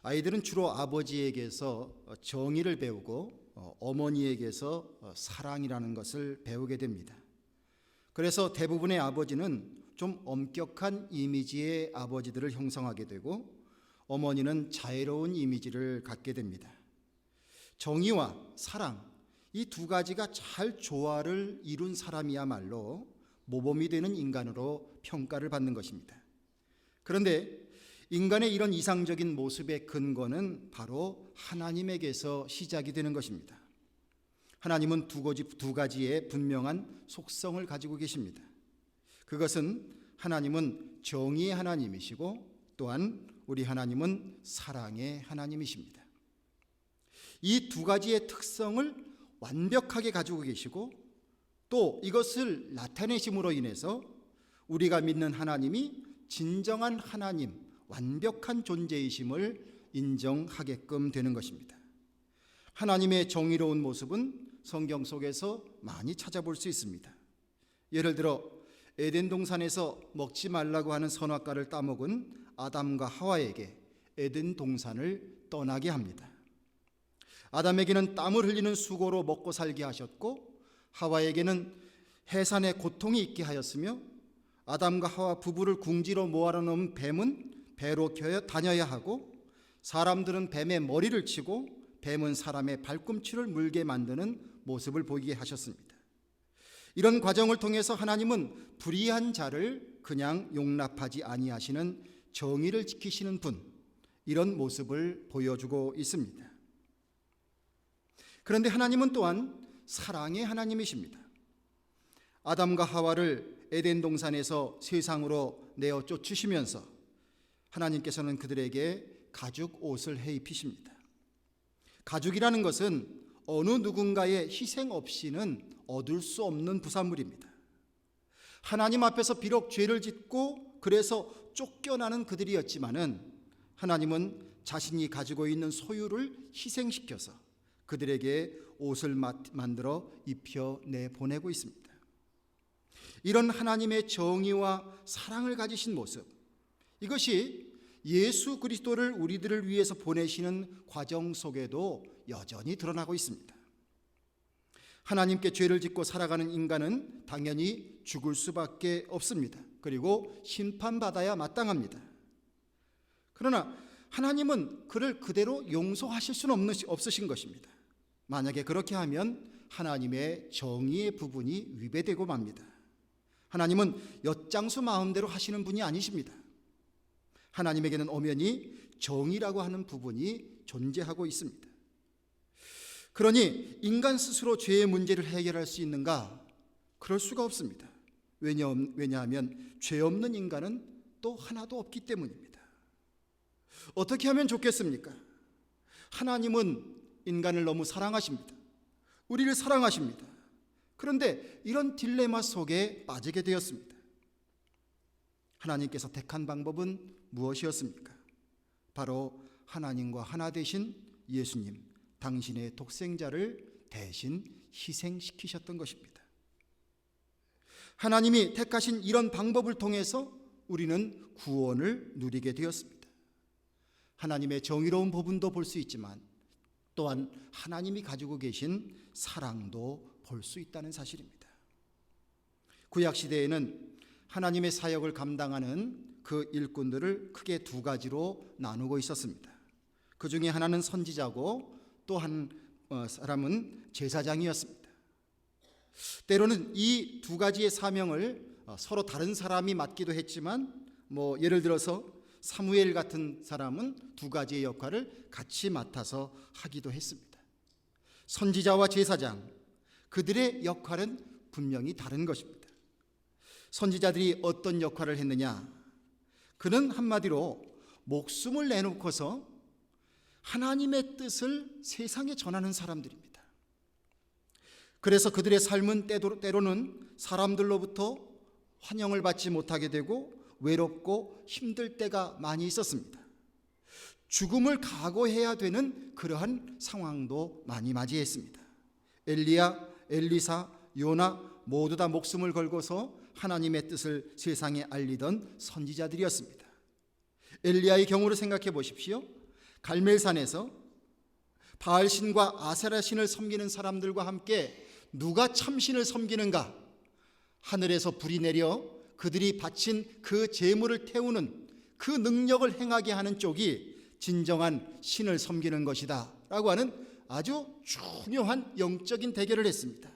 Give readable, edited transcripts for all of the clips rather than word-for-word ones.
아이들은 주로 아버지에게서 정의를 배우고 어머니에게서 사랑이라는 것을 배우게 됩니다. 그래서 대부분의 아버지는 좀 엄격한 이미지의 아버지들을 형성하게 되고 어머니는 자애로운 이미지를 갖게 됩니다. 정의와 사랑, 이 두 가지가 잘 조화를 이룬 사람이야말로 모범이 되는 인간으로 평가를 받는 것입니다. 그런데 인간의 이런 이상적인 모습의 근거는 바로 하나님에게서 시작이 되는 것입니다. 하나님은 두 가지의 분명한 속성을 가지고 계십니다. 그것은 하나님은 정의의 하나님이시고 또한 우리 하나님은 사랑의 하나님이십니다. 이 두 가지의 특성을 완벽하게 가지고 계시고 또 이것을 나타내심으로 인해서 우리가 믿는 하나님이 진정한 하나님, 완벽한 존재이심을 인정하게끔 되는 것입니다. 하나님의 정의로운 모습은 성경 속에서 많이 찾아볼 수 있습니다. 예를 들어 에덴 동산에서 먹지 말라고 하는 선악과를 따먹은 아담과 하와에게 에덴 동산을 떠나게 합니다. 아담에게는 땀을 흘리는 수고로 먹고 살게 하셨고 하와에게는 해산의 고통이 있게 하였으며 아담과 하와 부부를 궁지로 모아놓은 놓은 뱀은 배로 다녀야 하고 사람들은 뱀의 머리를 치고 뱀은 사람의 발꿈치를 물게 만드는 모습을 보이게 하셨습니다. 이런 과정을 통해서 하나님은 불의한 자를 그냥 용납하지 아니하시는 정의를 지키시는 분, 이런 모습을 보여주고 있습니다. 그런데 하나님은 또한 사랑의 하나님이십니다. 아담과 하와를 에덴 동산에서 세상으로 내어 쫓으시면서 하나님께서는 그들에게 가죽 옷을 해 입히십니다. 가죽이라는 것은 어느 누군가의 희생 없이는 얻을 수 없는 부산물입니다. 하나님 앞에서 비록 죄를 짓고 그래서 쫓겨나는 그들이었지만은 하나님은 자신이 가지고 있는 소유를 희생시켜서 그들에게 옷을 만들어 입혀 내보내고 있습니다. 이런 하나님의 정의와 사랑을 가지신 모습, 이것이 예수 그리스도를 우리들을 위해서 보내시는 과정 속에도 여전히 드러나고 있습니다. 하나님께 죄를 짓고 살아가는 인간은 당연히 죽을 수밖에 없습니다. 그리고 심판받아야 마땅합니다. 그러나 하나님은 그를 그대로 용서하실 수는 없으신 것입니다. 만약에 그렇게 하면 하나님의 정의의 부분이 위배되고 맙니다. 하나님은 엿장수 마음대로 하시는 분이 아니십니다. 하나님에게는 엄연히 정의라고 하는 부분이 존재하고 있습니다. 그러니 인간 스스로 죄의 문제를 해결할 수 있는가? 그럴 수가 없습니다. 왜냐하면 죄 없는 인간은 또 하나도 없기 때문입니다. 어떻게 하면 좋겠습니까? 하나님은 인간을 너무 사랑하십니다. 우리를 사랑하십니다. 그런데 이런 딜레마 속에 빠지게 되었습니다. 하나님께서 택한 방법은 무엇이었습니까? 바로 하나님과 하나 되신 예수님, 당신의 독생자를 대신 희생시키셨던 것입니다. 하나님이 택하신 이런 방법을 통해서 우리는 구원을 누리게 되었습니다. 하나님의 정의로운 부분도 볼 수 있지만 또한 하나님이 가지고 계신 사랑도 볼 수 있다는 사실입니다. 구약시대에는 하나님의 사역을 감당하는 그 일꾼들을 크게 두 가지로 나누고 있었습니다. 그 중에 하나는 선지자고 또 한 사람은 제사장이었습니다. 때로는 이 두 가지의 사명을 서로 다른 사람이 맡기도 했지만 예를 들어서 사무엘 같은 사람은 두 가지의 역할을 같이 맡아서 하기도 했습니다. 선지자와 제사장, 그들의 역할은 분명히 다른 것입니다. 선지자들이 어떤 역할을 했느냐? 그는 한마디로 목숨을 내놓고서 하나님의 뜻을 세상에 전하는 사람들입니다. 그래서 그들의 삶은 때로는 사람들로부터 환영을 받지 못하게 되고 외롭고 힘들 때가 많이 있었습니다. 죽음을 각오해야 되는 그러한 상황도 많이 맞이했습니다. 엘리야, 엘리사, 요나 모두 다 목숨을 걸고서 하나님의 뜻을 세상에 알리던 선지자들이었습니다. 엘리야의 경우를 생각해 보십시오. 갈멜산에서 바알신과 아세라신을 섬기는 사람들과 함께 누가 참신을 섬기는가? 하늘에서 불이 내려 그들이 바친 그 제물을 태우는 그 능력을 행하게 하는 쪽이 진정한 신을 섬기는 것이다 라고 하는 아주 중요한 영적인 대결을 했습니다.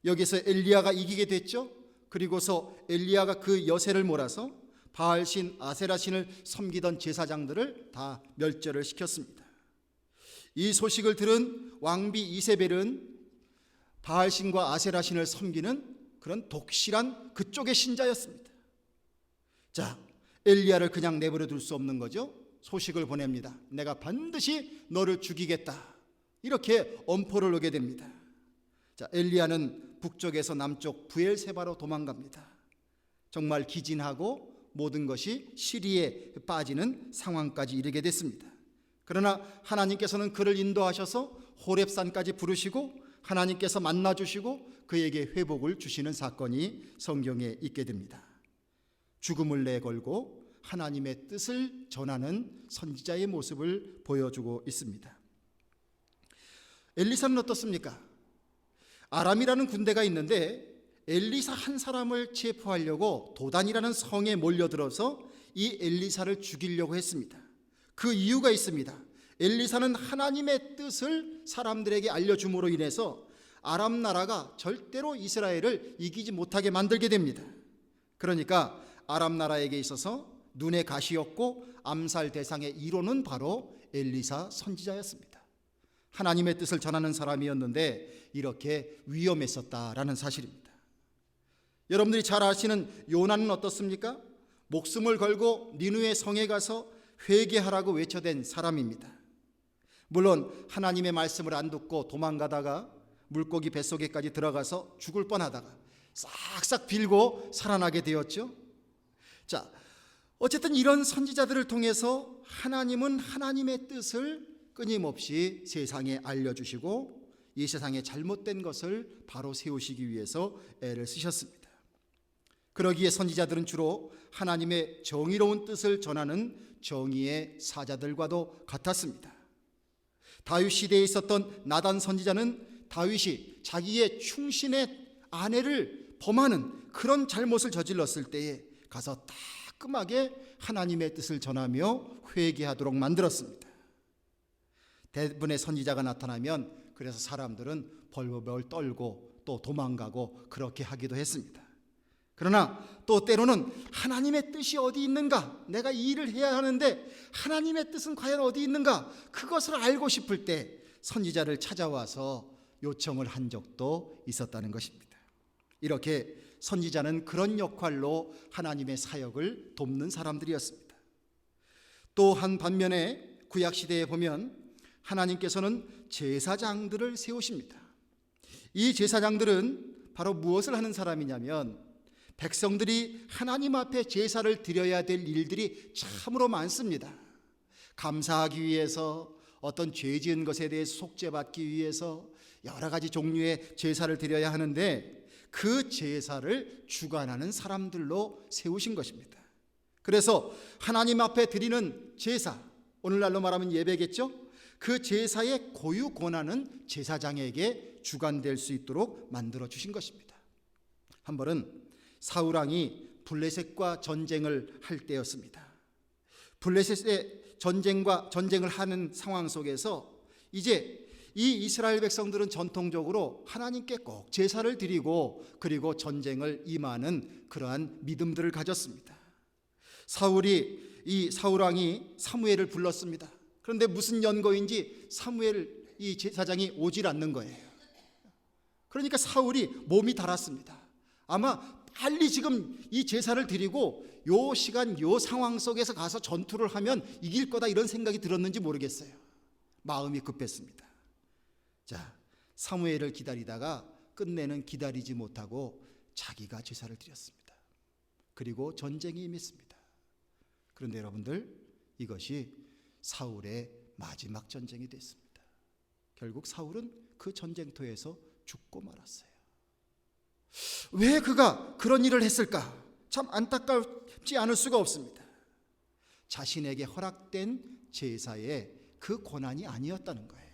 여기서 엘리야가 이기게 됐죠. 그리고서 엘리야가 그 여세를 몰아서 바알신, 아세라신을 섬기던 제사장들을 다 멸절을 시켰습니다. 이 소식을 들은 왕비 이세벨은 바알신과 아세라신을 섬기는 그런 독실한 그쪽의 신자였습니다. 자, 엘리야를 그냥 내버려 둘 수 없는 거죠. 소식을 보냅니다. 내가 반드시 너를 죽이겠다. 이렇게 엄포를 놓게 됩니다. 자, 엘리야는 북쪽에서 남쪽 부엘세바로 도망갑니다. 정말 기진하고 모든 것이 시리에 빠지는 상황까지 이르게 됐습니다. 그러나 하나님께서는 그를 인도하셔서 호렙산까지 부르시고 하나님께서 만나주시고 그에게 회복을 주시는 사건이 성경에 있게 됩니다. 죽음을 내걸고 하나님의 뜻을 전하는 선지자의 모습을 보여주고 있습니다. 엘리사는 어떻습니까? 아람이라는 군대가 있는데 엘리사 한 사람을 체포하려고 도단이라는 성에 몰려들어서 이 엘리사를 죽이려고 했습니다. 그 이유가 있습니다. 엘리사는 하나님의 뜻을 사람들에게 알려줌으로 인해서 아람 나라가 절대로 이스라엘을 이기지 못하게 만들게 됩니다. 그러니까 아람 나라에게 있어서 눈의 가시였고 암살 대상의 1호는 바로 엘리사 선지자였습니다. 하나님의 뜻을 전하는 사람이었는데 이렇게 위험했었다라는 사실입니다. 여러분들이 잘 아시는 요나는 어떻습니까? 목숨을 걸고 니느웨 성에 가서 회개하라고 외쳐댄 사람입니다. 물론 하나님의 말씀을 안 듣고 도망가다가 물고기 뱃속에까지 들어가서 죽을 뻔하다가 싹싹 빌고 살아나게 되었죠. 자, 어쨌든 이런 선지자들을 통해서 하나님은 하나님의 뜻을 끊임없이 세상에 알려주시고 이 세상에 잘못된 것을 바로 세우시기 위해서 애를 쓰셨습니다. 그러기에 선지자들은 주로 하나님의 정의로운 뜻을 전하는 정의의 사자들과도 같았습니다. 다윗 시대에 있었던 나단 선지자는 다윗이 자기의 충신의 아내를 범하는 그런 잘못을 저질렀을 때에 가서 따끔하게 하나님의 뜻을 전하며 회개하도록 만들었습니다. 대부분의 선지자가 나타나면 그래서 사람들은 벌벌 떨고 또 도망가고 그렇게 하기도 했습니다. 그러나 또 때로는 하나님의 뜻이 어디 있는가? 내가 이 일을 해야 하는데 하나님의 뜻은 과연 어디 있는가? 그것을 알고 싶을 때 선지자를 찾아와서 요청을 한 적도 있었다는 것입니다. 이렇게 선지자는 그런 역할로 하나님의 사역을 돕는 사람들이었습니다. 또 한 반면에 구약시대에 보면 하나님께서는 제사장들을 세우십니다. 이 제사장들은 바로 무엇을 하는 사람이냐면 백성들이 하나님 앞에 제사를 드려야 될 일들이 참으로 많습니다. 감사하기 위해서, 어떤 죄 지은 것에 대해서 속죄받기 위해서 여러 가지 종류의 제사를 드려야 하는데 그 제사를 주관하는 사람들로 세우신 것입니다. 그래서 하나님 앞에 드리는 제사, 오늘날로 말하면 예배겠죠? 그 제사의 고유 권한은 제사장에게 주관될 수 있도록 만들어 주신 것입니다. 한 번은 사울왕이 블레셋과 전쟁을 할 때였습니다. 블레셋의 전쟁을 하는 상황 속에서 이제 이 이스라엘 백성들은 전통적으로 하나님께 꼭 제사를 드리고 그리고 전쟁을 임하는 그러한 믿음들을 가졌습니다. 사울왕이 사무엘을 불렀습니다. 그런데 무슨 연고인지 사무엘 이 제사장이 오질 않는 거예요. 그러니까 사울이 몸이 달았습니다. 아마 빨리 지금 이 제사를 드리고 요 시간 요 상황 속에서 가서 전투를 하면 이길 거다 이런 생각이 들었는지 모르겠어요. 마음이 급했습니다. 자, 사무엘을 기다리다가 끝내는 기다리지 못하고 자기가 제사를 드렸습니다. 그리고 전쟁이 임했습니다. 그런데 여러분들, 이것이 사울의 마지막 전쟁이 됐습니다. 결국 사울은 그 전쟁터에서 죽고 말았어요. 왜 그가 그런 일을 했을까? 참 안타깝지 않을 수가 없습니다. 자신에게 허락된 제사에 그 고난이 아니었다는 거예요.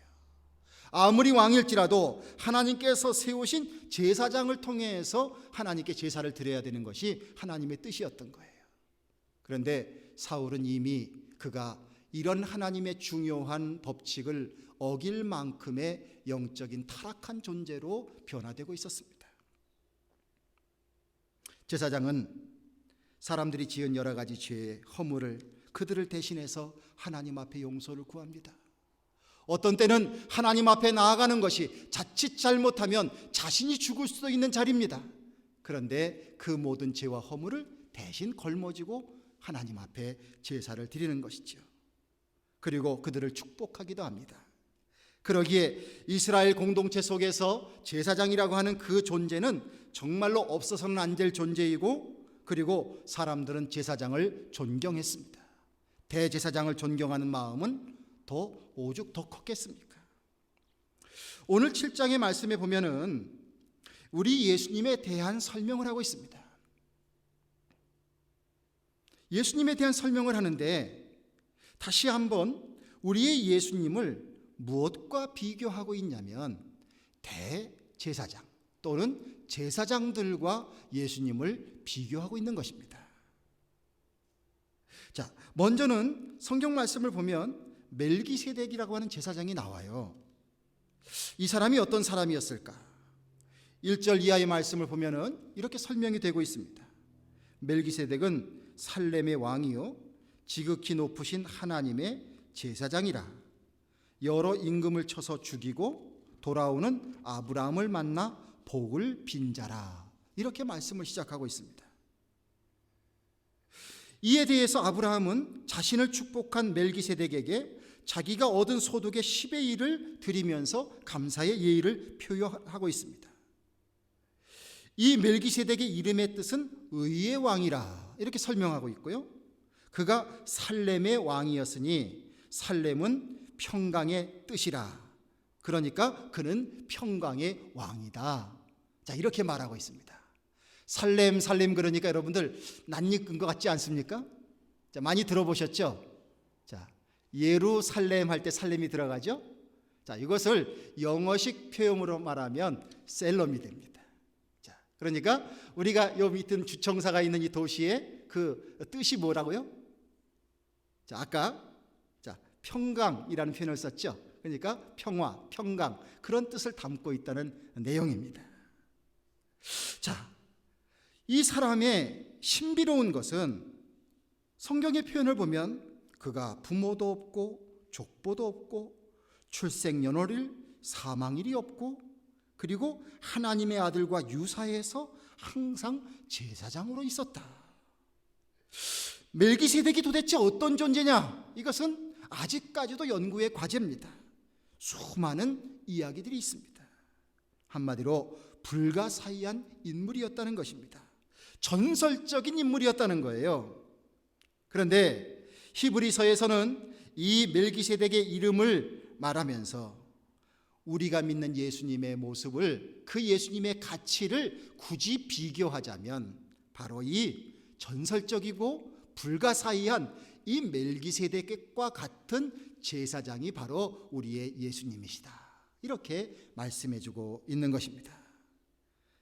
아무리 왕일지라도 하나님께서 세우신 제사장을 통해서 하나님께 제사를 드려야 되는 것이 하나님의 뜻이었던 거예요. 그런데 사울은 이미 그가 이런 하나님의 중요한 법칙을 어길 만큼의 영적인 타락한 존재로 변화되고 있었습니다. 제사장은 사람들이 지은 여러 가지 죄의 허물을 그들을 대신해서 하나님 앞에 용서를 구합니다. 어떤 때는 하나님 앞에 나아가는 것이 자칫 잘못하면 자신이 죽을 수도 있는 자리입니다. 그런데 그 모든 죄와 허물을 대신 걸머지고 하나님 앞에 제사를 드리는 것이죠. 그리고 그들을 축복하기도 합니다. 그러기에 이스라엘 공동체 속에서 제사장이라고 하는 그 존재는 정말로 없어서는 안 될 존재이고, 그리고 사람들은 제사장을 존경했습니다. 대제사장을 존경하는 마음은 오죽 더 컸겠습니까? 오늘 7장의 말씀에 보면은 우리 예수님에 대한 설명을 하고 있습니다. 예수님에 대한 설명을 하는데 다시 한번 우리의 예수님을 무엇과 비교하고 있냐면 대제사장 또는 제사장들과 예수님을 비교하고 있는 것입니다. 자, 먼저는 성경 말씀을 보면 멜기세덱이라고 하는 제사장이 나와요. 이 사람이 어떤 사람이었을까? 1절 이하의 말씀을 보면은 이렇게 설명이 되고 있습니다. 멜기세덱은 살렘의 왕이요 지극히 높으신 하나님의 제사장이라. 여러 임금을 쳐서 죽이고 돌아오는 아브라함을 만나 복을 빈 자라. 이렇게 말씀을 시작하고 있습니다. 이에 대해서 아브라함은 자신을 축복한 멜기세덱에게 자기가 얻은 소득의 10의 1을 드리면서 감사의 예의를 표현하고 있습니다. 이 멜기세덱의 이름의 뜻은 의의 왕이라 이렇게 설명하고 있고요. 그가 살렘의 왕이었으니 살렘은 평강의 뜻이라. 그러니까 그는 평강의 왕이다. 자, 이렇게 말하고 있습니다. 살렘 그러니까 여러분들 낯익은 것 같지 않습니까? 자, 많이 들어보셨죠? 자, 예루살렘 할 때 살렘이 들어가죠? 자, 이것을 영어식 표현으로 말하면 셀럼이 됩니다. 자, 그러니까 우리가 요 밑에 주청사가 있는 이 도시의 그 뜻이 뭐라고요? 자, 아까 평강이라는 표현을 썼죠. 그러니까 평화, 평강 그런 뜻을 담고 있다는 내용입니다. 자, 이 사람의 신비로운 것은 성경의 표현을 보면 그가 부모도 없고 족보도 없고 출생연월일 사망일이 없고 그리고 하나님의 아들과 유사해서 항상 제사장으로 있었다. 멜기세덱이 도대체 어떤 존재냐? 이것은 아직까지도 연구의 과제입니다. 수많은 이야기들이 있습니다. 한마디로 불가사의한 인물이었다는 것입니다. 전설적인 인물이었다는 거예요. 그런데 히브리서에서는 이 멜기세덱의 이름을 말하면서 우리가 믿는 예수님의 모습을, 그 예수님의 가치를 굳이 비교하자면 바로 이 전설적이고 불가사의한 이 멜기세덱과 같은 제사장이 바로 우리의 예수님이시다. 이렇게 말씀해주고 있는 것입니다.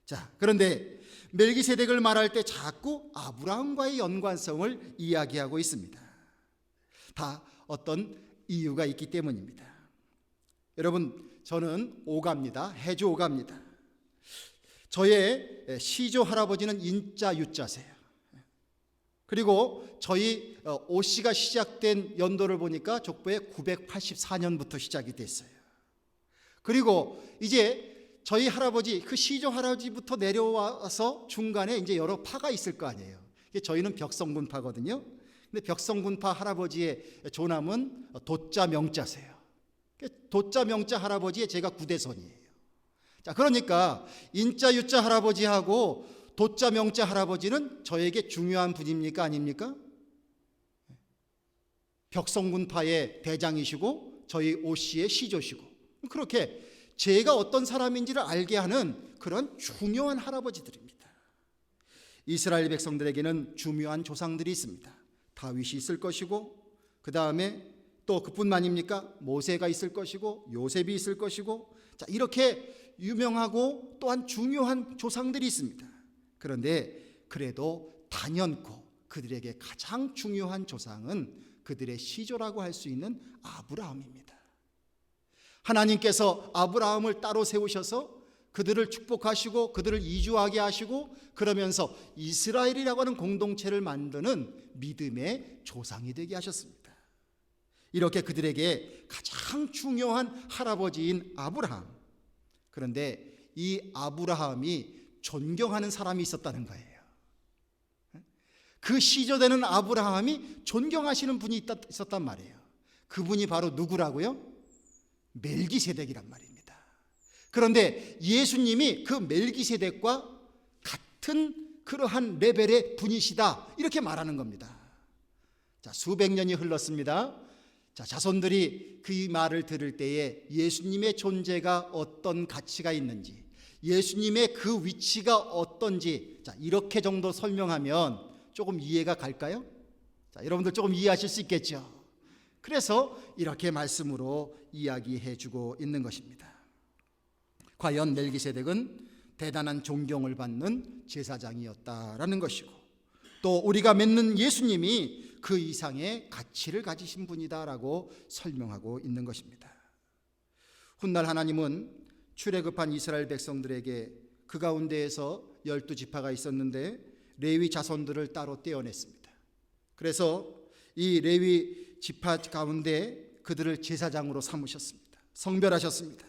자, 그런데 멜기세덱을 말할 때 자꾸 아브라함과의 연관성을 이야기하고 있습니다. 다 어떤 이유가 있기 때문입니다. 여러분, 저는 오가입니다. 해주 오가입니다. 저의 시조 할아버지는 인자 유자세요. 그리고 저희 오씨가 시작된 연도를 보니까 족보에 984년부터 시작이 됐어요. 그리고 이제 저희 할아버지, 그 시조 할아버지부터 내려와서 중간에 이제 여러 파가 있을 거 아니에요. 저희는 벽성군파거든요. 근데 벽성군파 할아버지의 조남은 도자 명자세요. 도자 명자 할아버지의 제가 9대손이에요. 자, 그러니까 인자 유자 할아버지하고 도자 명자 할아버지는 저에게 중요한 분입니까? 아닙니까? 벽성군파의 대장이시고 저희 오씨의 시조시고, 그렇게 제가 어떤 사람인지를 알게 하는 그런 중요한 할아버지들입니다. 이스라엘 백성들에게는 중요한 조상들이 있습니다. 다윗이 있을 것이고, 그 다음에 또 그뿐만입니까? 모세가 있을 것이고 요셉이 있을 것이고, 자, 이렇게 유명하고 또한 중요한 조상들이 있습니다. 그런데 그래도 단연코 그들에게 가장 중요한 조상은 그들의 시조라고 할 수 있는 아브라함입니다. 하나님께서 아브라함을 따로 세우셔서 그들을 축복하시고 그들을 이주하게 하시고, 그러면서 이스라엘이라고 하는 공동체를 만드는 믿음의 조상이 되게 하셨습니다. 이렇게 그들에게 가장 중요한 할아버지인 아브라함. 그런데 이 아브라함이 존경하는 사람이 있었다는 거예요. 그 시조되는 아브라함이 존경하시는 분이 있었단 말이에요. 그분이 바로 누구라고요? 멜기세덱이란 말입니다. 그런데 예수님이 그 멜기세덱과 같은 그러한 레벨의 분이시다, 이렇게 말하는 겁니다. 자, 수백 년이 흘렀습니다. 자, 자손들이 그 말을 들을 때에 예수님의 존재가 어떤 가치가 있는지, 예수님의 그 위치가 어떤지, 자, 이렇게 정도 설명하면 조금 이해가 갈까요? 자, 여러분들 조금 이해하실 수 있겠죠? 그래서 이렇게 말씀으로 이야기해 주고 있는 것입니다. 과연 멜기세덱은 대단한 존경을 받는 제사장이었다라는 것이고, 또 우리가 믿는 예수님이 그 이상의 가치를 가지신 분이다라고 설명하고 있는 것입니다. 훗날 하나님은 출애굽한 이스라엘 백성들에게 그 가운데에서 12지파가 있었는데 레위 자손들을 따로 떼어냈습니다. 그래서 이 레위 지파 가운데 그들을 제사장으로 삼으셨습니다. 성별하셨습니다.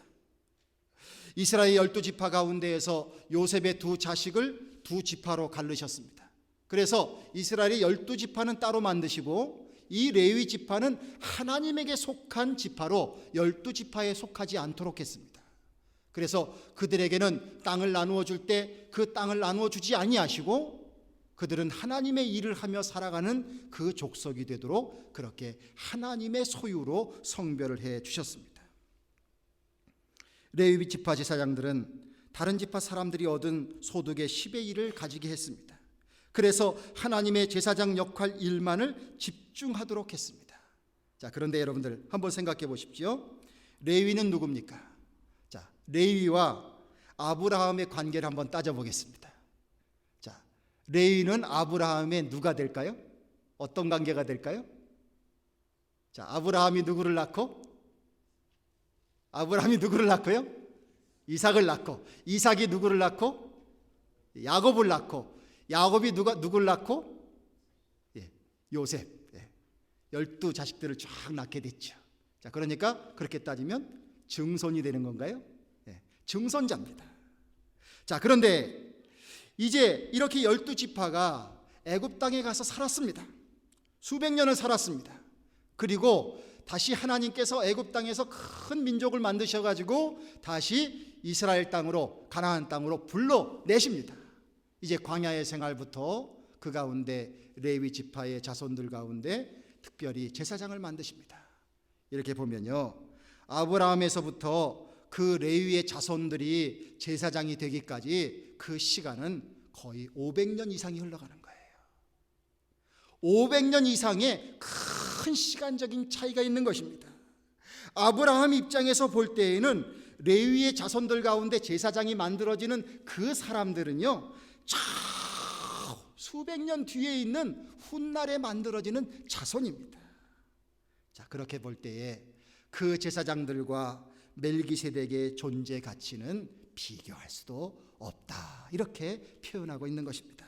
이스라엘 12지파 가운데에서 요셉의 두 자식을 두 지파로 갈르셨습니다. 그래서 이스라엘의 12지파는 따로 만드시고 이 레위 지파는 하나님에게 속한 지파로 12지파에 속하지 않도록 했습니다. 그래서 그들에게는 땅을 나누어 줄 때 그 땅을 나누어 주지 아니하시고 그들은 하나님의 일을 하며 살아가는 그 족속이 되도록 그렇게 하나님의 소유로 성별을 해 주셨습니다. 레위 지파 제사장들은 다른 지파 사람들이 얻은 소득의 10의 1을 가지게 했습니다. 그래서 하나님의 제사장 역할 일만을 집중하도록 했습니다. 자, 그런데 여러분들 한번 생각해 보십시오. 레위는 누굽니까? 자, 레위와 아브라함의 관계를 한번 따져보겠습니다. 자, 레위는 아브라함의 누가 될까요? 어떤 관계가 될까요? 자, 아브라함이 누구를 낳고? 아브라함이 누구를 낳고요? 이삭을 낳고, 이삭이 누구를 낳고? 야곱을 낳고, 야곱이 누구를 낳고? 요셉. 12자식들을 쫙 낳게 됐죠. 자, 그러니까 그렇게 따지면 증손이 되는 건가요? 증손자입니다. 자, 그런데 이제 이렇게 12지파가 애굽 땅에 가서 살았습니다. 수백 년을 살았습니다. 그리고 다시 하나님께서 애굽 땅에서 큰 민족을 만드셔가지고 다시 이스라엘 땅으로, 가나안 땅으로 불러내십니다. 이제 광야의 생활부터 그 가운데 레위 지파의 자손들 가운데 특별히 제사장을 만드십니다. 이렇게 보면요, 아브라함에서부터 그 레위의 자손들이 제사장이 되기까지 그 시간은 거의 500년 이상이 흘러가는 거예요. 500년 이상의 큰 시간적인 차이가 있는 것입니다. 아브라함 입장에서 볼 때에는 레위의 자손들 가운데 제사장이 만들어지는 그 사람들은요, 수백 년 뒤에 있는 훗날에 만들어지는 자손입니다. 자, 그렇게 볼 때에 그 제사장들과 멜기세덱의 존재 가치는 비교할 수도 없다, 이렇게 표현하고 있는 것입니다.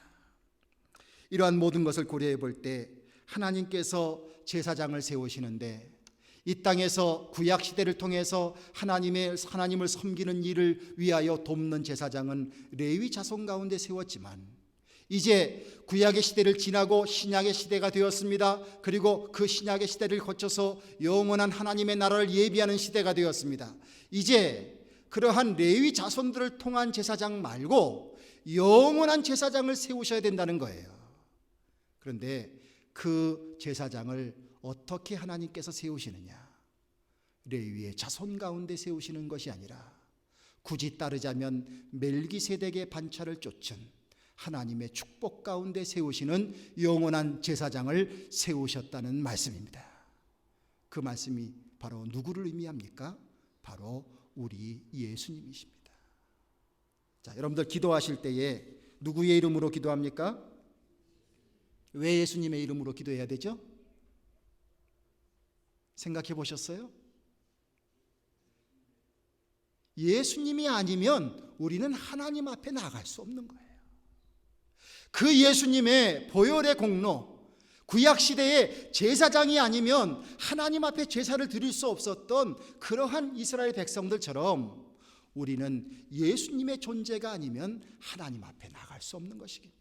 이러한 모든 것을 고려해 볼 때 하나님께서 제사장을 세우시는데 이 땅에서 구약 시대를 통해서 하나님을 섬기는 일을 위하여 돕는 제사장은 레위 자손 가운데 세웠지만 이제 구약의 시대를 지나고 신약의 시대가 되었습니다. 그리고 그 신약의 시대를 거쳐서 영원한 하나님의 나라를 예비하는 시대가 되었습니다. 이제 그러한 레위 자손들을 통한 제사장 말고 영원한 제사장을 세우셔야 된다는 거예요. 그런데 그 제사장을 어떻게 하나님께서 세우시느냐? 레위의 자손 가운데 세우시는 것이 아니라 굳이 따르자면 멜기세덱의 반차를 쫓은 하나님의 축복 가운데 세우시는 영원한 제사장을 세우셨다는 말씀입니다. 그 말씀이 바로 누구를 의미합니까? 바로 우리 예수님이십니다. 자, 여러분들 기도하실 때에 누구의 이름으로 기도합니까? 왜 예수님의 이름으로 기도해야 되죠? 생각해 보셨어요? 예수님이 아니면 우리는 하나님 앞에 나갈 수 없는 거예요. 그 예수님의 보혈의 공로, 구약시대의 제사장이 아니면 하나님 앞에 제사를 드릴 수 없었던 그러한 이스라엘 백성들처럼 우리는 예수님의 존재가 아니면 하나님 앞에 나갈 수 없는 것입니다.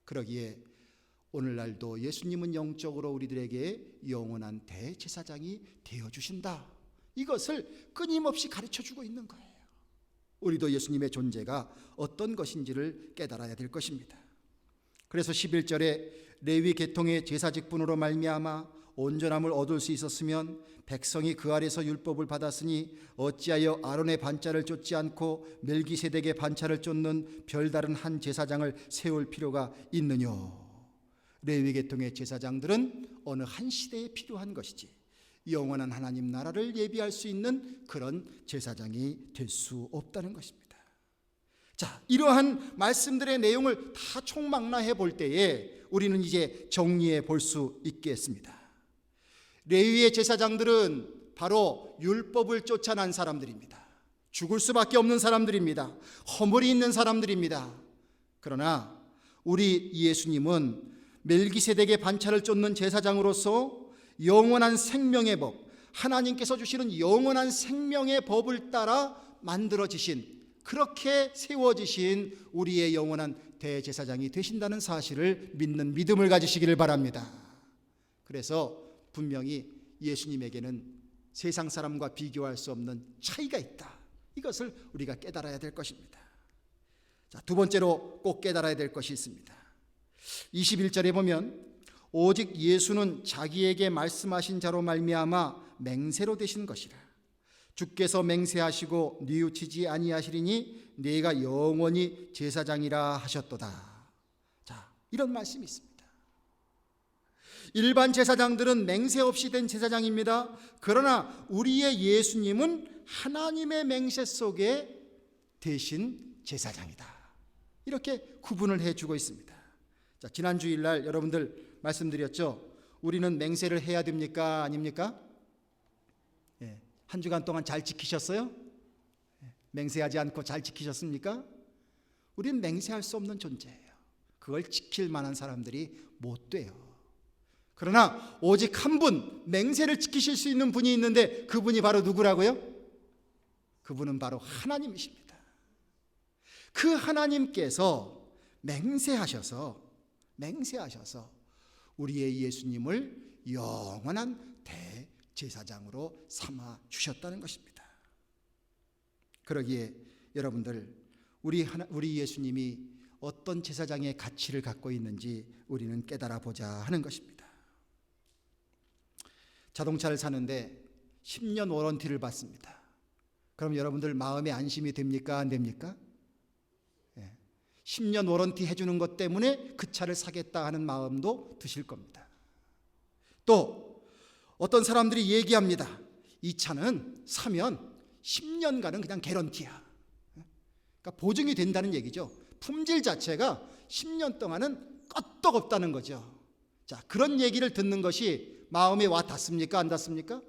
그러기에 오늘날도 예수님은 영적으로 우리들에게 영원한 대제사장이 되어주신다. 이것을 끊임없이 가르쳐주고 있는 거예요. 우리도 예수님의 존재가 어떤 것인지를 깨달아야 될 것입니다. 그래서 11절에 레위 계통의 제사 직분으로 말미암아 온전함을 얻을 수 있었으면 백성이 그 아래서 율법을 받았으니 어찌하여 아론의 반차를 쫓지 않고 멜기세덱의 반차를 쫓는 별다른 한 제사장을 세울 필요가 있느냐. 레위 계통의 제사장들은 어느 한 시대에 필요한 것이지 영원한 하나님 나라를 예비할 수 있는 그런 제사장이 될 수 없다는 것입니다. 자, 이러한 말씀들의 내용을 다 총망라해 볼 때에 우리는 이제 정리해 볼 수 있겠습니다. 레위의 제사장들은 바로 율법을 쫓아난 사람들입니다. 죽을 수밖에 없는 사람들입니다. 허물이 있는 사람들입니다. 그러나 우리 예수님은 멜기세덱의 반차를 쫓는 제사장으로서 영원한 생명의 법, 하나님께서 주시는 영원한 생명의 법을 따라 만들어지신, 그렇게 세워지신 우리의 영원한 대제사장이 되신다는 사실을 믿는 믿음을 가지시기를 바랍니다. 그래서 분명히 예수님에게는 세상 사람과 비교할 수 없는 차이가 있다. 이것을 우리가 깨달아야 될 것입니다. 자, 두 번째로 꼭 깨달아야 될 것이 있습니다. 21절에 보면 오직 예수는 자기에게 말씀하신 자로 말미암아 맹세로 되신 것이라. 주께서 맹세하시고 뉘우치지 아니하시리니 네가 영원히 제사장이라 하셨도다. 자, 이런 말씀이 있습니다. 일반 제사장들은 맹세 없이 된 제사장입니다. 그러나 우리의 예수님은 하나님의 맹세 속에 되신 제사장이다. 이렇게 구분을 해주고 있습니다. 자, 지난 주일날 여러분들 말씀드렸죠. 우리는 맹세를 해야 됩니까? 아닙니까? 예, 한 주간 동안 잘 지키셨어요? 맹세하지 않고 잘 지키셨습니까? 우리는 맹세할 수 없는 존재예요. 그걸 지킬 만한 사람들이 못 돼요. 그러나 오직 한 분, 맹세를 지키실 수 있는 분이 있는데 그분이 바로 누구라고요? 그분은 바로 하나님이십니다. 그 하나님께서 맹세하셔서 우리의 예수님을 영원한 대제사장으로 삼아 주셨다는 것입니다. 그러기에 여러분들, 우리 예수님이 어떤 제사장의 가치를 갖고 있는지 우리는 깨달아 보자 하는 것입니다. 자동차를 사는데 10년 워런티를 받습니다. 그럼 여러분들 마음에 안심이 됩니까? 안 됩니까? 10년 워런티 해주는 것 때문에 그 차를 사겠다 하는 마음도 드실 겁니다. 또 어떤 사람들이 얘기합니다. 이 차는 사면 10년간은 그냥 개런티야. 그러니까 보증이 된다는 얘기죠. 품질 자체가 10년 동안은 끄떡없다는 거죠. 자, 그런 얘기를 듣는 것이 마음에 와 닿습니까? 안 닿습니까?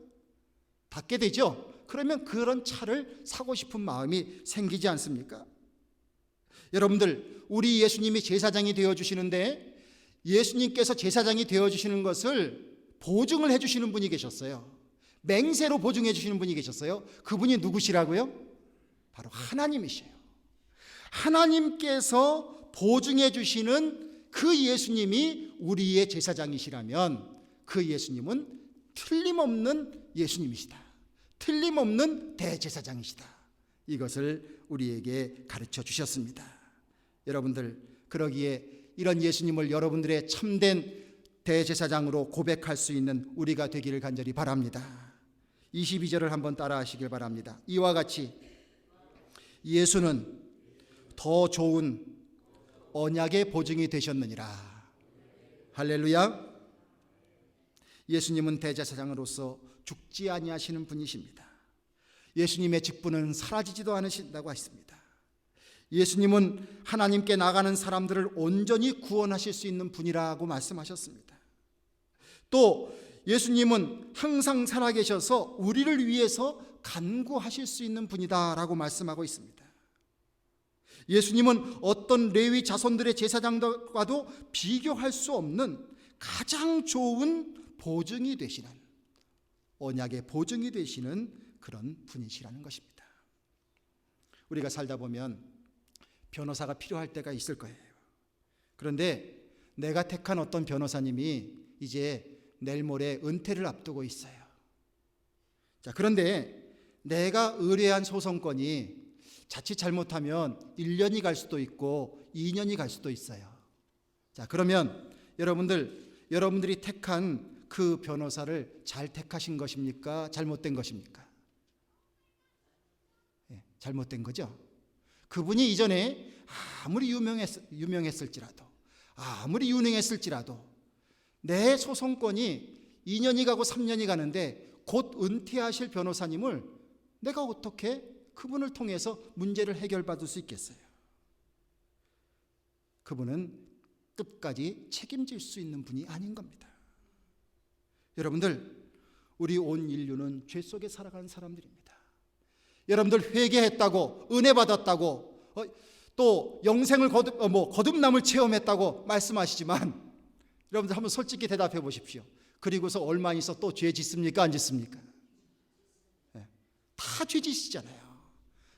닿게 되죠. 그러면 그런 차를 사고 싶은 마음이 생기지 않습니까? 여러분들, 우리 예수님이 제사장이 되어주시는데 예수님께서 제사장이 되어주시는 것을 보증을 해주시는 분이 계셨어요. 맹세로 보증해 주시는 분이 계셨어요. 그분이 누구시라고요? 바로 하나님이시에요. 하나님께서 보증해 주시는 그 예수님이 우리의 제사장이시라면 그 예수님은 틀림없는 예수님이시다. 틀림없는 대제사장이시다. 이것을 우리에게 가르쳐 주셨습니다. 여러분들, 그러기에 이런 예수님을 여러분들의 참된 대제사장으로 고백할 수 있는 우리가 되기를 간절히 바랍니다. 22절을 한번 따라 하시길 바랍니다. 이와 같이 예수는 더 좋은 언약의 보증이 되셨느니라. 할렐루야. 예수님은 대제사장으로서 죽지 아니하시는 분이십니다. 예수님의 직분은 사라지지도 않으신다고 했습니다. 예수님은 하나님께 나가는 사람들을 온전히 구원하실 수 있는 분이라고 말씀하셨습니다. 또 예수님은 항상 살아계셔서 우리를 위해서 간구하실 수 있는 분이다라고 말씀하고 있습니다. 예수님은 어떤 레위 자손들의 제사장과도 비교할 수 없는 가장 좋은 보증이 되시는, 언약의 보증이 되시는 그런 분이시라는 것입니다. 우리가 살다 보면 변호사가 필요할 때가 있을 거예요. 그런데 내가 택한 어떤 변호사님이 이제 내일 모레 은퇴를 앞두고 있어요. 자, 그런데 내가 의뢰한 소송건이 자칫 잘못하면 1년이 갈 수도 있고 2년이 갈 수도 있어요. 자, 그러면 여러분들이 택한 그 변호사를 잘 택하신 것입니까? 잘못된 것입니까? 잘못된 거죠. 그분이 이전에 아무리 유명했을지라도, 아무리 유능했을지라도 내 소송권이 2년이 가고 3년이 가는데 곧 은퇴하실 변호사님을 내가 어떻게 그분을 통해서 문제를 해결받을 수 있겠어요? 그분은 끝까지 책임질 수 있는 분이 아닌 겁니다. 여러분들, 우리 온 인류는 죄 속에 살아가는 사람들입니다. 여러분들 회개했다고, 은혜 받았다고, 또 영생을 거듭남을 체험했다고 말씀하시지만 여러분들 한번 솔직히 대답해 보십시오. 그리고서 얼마 있어 또 죄 짓습니까? 안 짓습니까? 다 죄 짓시잖아요.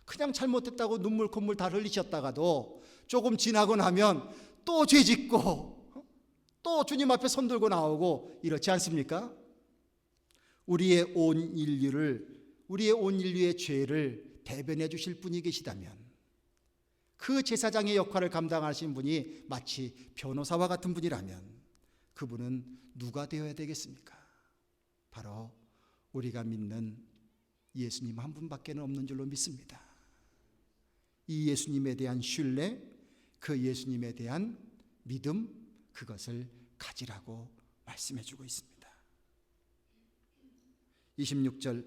그냥 잘못했다고 눈물 콧물 다 흘리셨다가도 조금 지나고 나면 또 죄 짓고 또 주님 앞에 손 들고 나오고 이렇지 않습니까? 우리의 온 인류의 죄를 대변해 주실 분이 계시다면, 그 제사장의 역할을 감당하신 분이 마치 변호사와 같은 분이라면 그분은 누가 되어야 되겠습니까? 바로 우리가 믿는 예수님 한 분밖에 없는 줄로 믿습니다. 이 예수님에 대한 신뢰, 그 예수님에 대한 믿음, 그것을 가지라고 말씀해 주고 있습니다. 26절,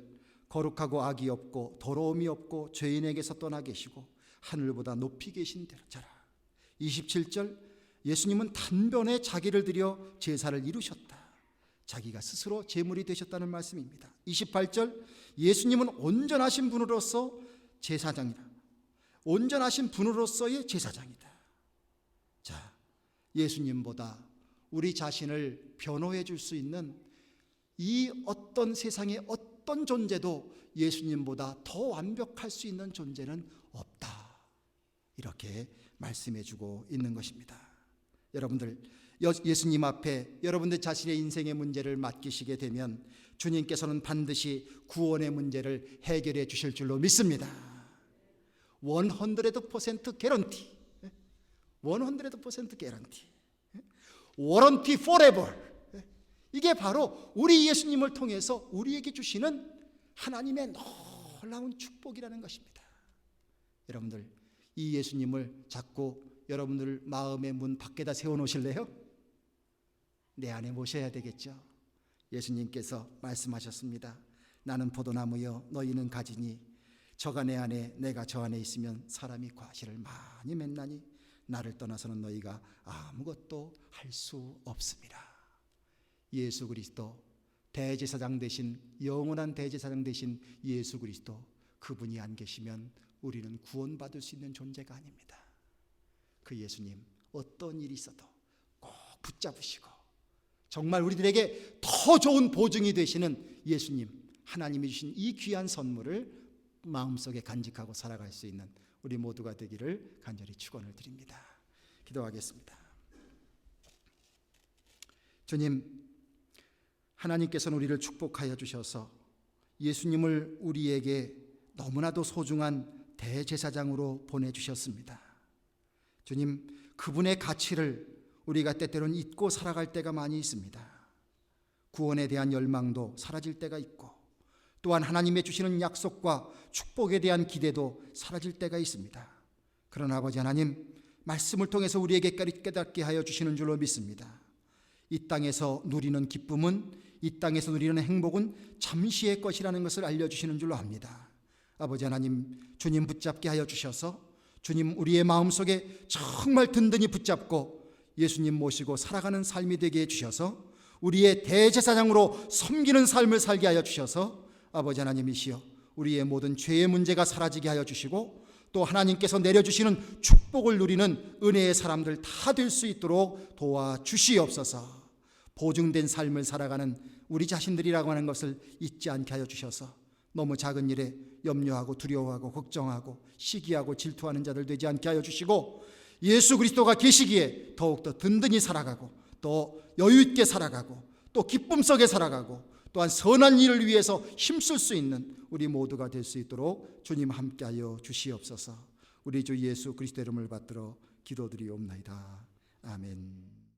거룩하고 악이 없고 더러움이 없고 죄인에게서 떠나 계시고 하늘보다 높이 계신 자라. 27절, 예수님은 단번에 자기를 들여 제사를 이루셨다. 자기가 스스로 제물이 되셨다는 말씀입니다. 28절, 예수님은 온전하신 분으로서 제사장이다. 온전하신 분으로서의 제사장이다. 자, 예수님보다 우리 자신을 변호해 줄 수 있는 이 어떤 세상의 어떤 존재도 예수님보다 더 완벽할 수 있는 존재는 없다. 이렇게 말씀해 주고 있는 것입니다. 여러분들, 예수님 앞에 여러분들 자신의 인생의 문제를 맡기시게 되면 주님께서는 반드시 구원의 문제를 해결해 주실 줄로 믿습니다. 100% 개런티. 100% 개런티. 워런티 forever. 이게 바로 우리 예수님을 통해서 우리에게 주시는 하나님의 놀라운 축복이라는 것입니다. 여러분들, 이 예수님을 자꾸 여러분들 마음의 문 밖에다 세워놓으실래요? 내 안에 모셔야 되겠죠. 예수님께서 말씀하셨습니다. 나는 포도나무여 너희는 가지니 저가 내 안에 내가 저 안에 있으면 사람이 과실을 많이 맺나니 나를 떠나서는 너희가 아무것도 할 수 없습니다. 예수 그리스도, 대제사장 되신, 영원한 대제사장 되신 예수 그리스도, 그분이 안 계시면 우리는 구원받을 수 있는 존재가 아닙니다. 그 예수님, 어떤 일이 있어도 꼭 붙잡으시고 정말 우리들에게 더 좋은 보증이 되시는 예수님, 하나님이 주신 이 귀한 선물을 마음속에 간직하고 살아갈 수 있는 우리 모두가 되기를 간절히 축원을 드립니다. 기도하겠습니다. 주님, 하나님께서는 우리를 축복하여 주셔서 예수님을 우리에게 너무나도 소중한 대제사장으로 보내주셨습니다. 주님, 그분의 가치를 우리가 때때로는 잊고 살아갈 때가 많이 있습니다. 구원에 대한 열망도 사라질 때가 있고, 또한 하나님의 주시는 약속과 축복에 대한 기대도 사라질 때가 있습니다. 그러나 아버지 하나님, 말씀을 통해서 우리에게 깨닫게 하여 주시는 줄로 믿습니다. 이 땅에서 누리는 기쁨은 이 땅에서 누리는 행복은 잠시의 것이라는 것을 알려주시는 줄로 압니다. 아버지 하나님, 주님 붙잡게 하여 주셔서 주님 우리의 마음속에 정말 든든히 붙잡고 예수님 모시고 살아가는 삶이 되게 해주셔서 우리의 대제사장으로 섬기는 삶을 살게 하여 주셔서 아버지 하나님이시여 우리의 모든 죄의 문제가 사라지게 하여 주시고 또 하나님께서 내려주시는 축복을 누리는 은혜의 사람들 다 될 수 있도록 도와주시옵소서. 보증된 삶을 살아가는 우리 자신들이라고 하는 것을 잊지 않게 하여 주셔서 너무 작은 일에 염려하고 두려워하고 걱정하고 시기하고 질투하는 자들 되지 않게 하여 주시고 예수 그리스도가 계시기에 더욱더 든든히 살아가고 또 여유 있게 살아가고 또 기쁨 속에 살아가고 또한 선한 일을 위해서 힘쓸 수 있는 우리 모두가 될 수 있도록 주님 함께하여 주시옵소서. 우리 주 예수 그리스도 이름을 받들어 기도드리옵나이다. 아멘.